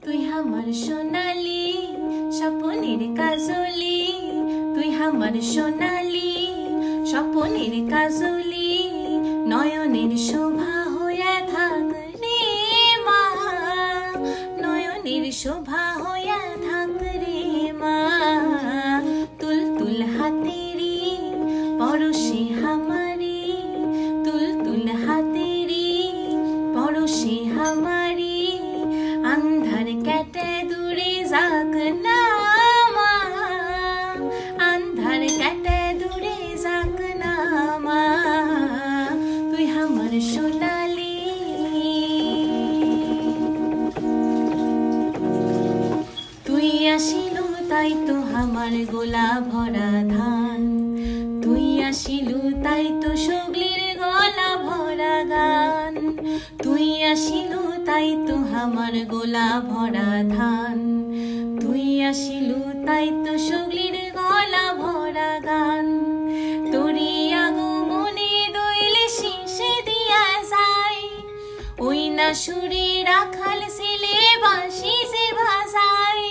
তুই আমার সোনালি স্বপনের কাজলি, তুই আমার সোনালি স্বপনের কাজলি, নয়নের শোভা হইয়া থাক রে মা, নয়নের শোভা হইয়া থাক রে মা। তুল তুল হাতেরি পরশে হামারি, তুল তুল হাতেরি পরশে হামারি, अंधार कैटे दूरे जाक नामा, अंधार कैटे दूरे जाक नामा, তুই আমার সোনালি। তুই আসিলু তাই তো আমার গোলা ভরা ধান, তুই আসিলু তাই তো সগলির গলা ভরা গান, তুই আসিলু তাই তো আমার গোলা ভরা ধান, তুই আসিলু তাই তো সগলির গলা ভরা গান। তোরি আগমনে দইলে শীষে দিয়া যায়, ওই না সুরে রাখাল ছেলে বাঁশি যে বাজায়,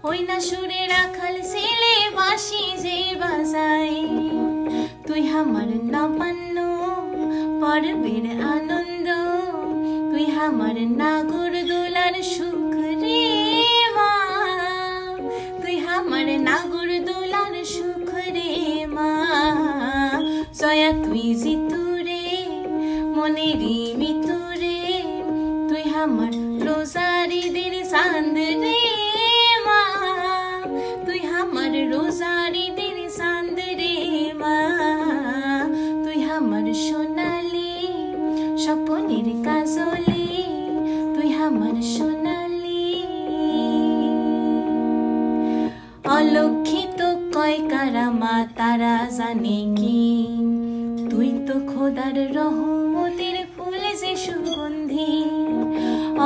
ওই না সুরে রাখাল ছেলে বাঁশি যে বাজায়। তুই আমার নবান্ন পর্বের আনন্দ, তুই আমার নাগর দোলার সুখ রে মা, তুই আমার নাগর দোলার সুখ রে মা। জয়া তুই জিতুরে মনেরি মিতুরে, তুই আমার রোজারিদের চাঁদ রে মা, তুই আমার রোজারিদের চাঁদ রে মা। তুই আমার সোনালি স্বপনের কাজলি, তুই আমার সোনালি। অলক্ষিত কয় কারা মা তারা জানে কি, তুই তো খোদার রহমতের ফুল যে সুগন্ধি।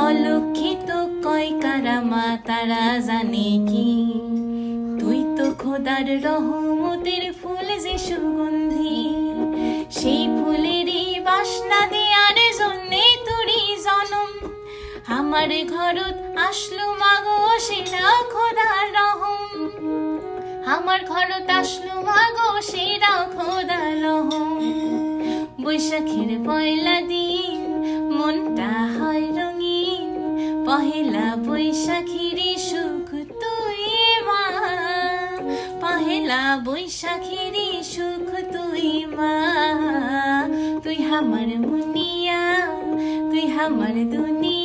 অলক্ষিত কয় কারা মা তারা জানে কি, তুই তো খোদার রহমতের ফুল যে সুগন্ধি। সেই ফুলেরই বাসনা দেয়ার জন্যে তোরই জনম, আমার ঘরত আসলো মাগো সেরা খোদার রহম, আমার ঘরত আসলো মাগো সেরা খোদার রহম। বৈশাখের পয়লা দিন মনটা হয় রঙিন, পহেলা বৈশাখীর সুখ তুই মা, পহেলা বৈশাখীর সুখ তুই মা। তুই আমার মুনিয়া, তুই আমার দুনিয়া।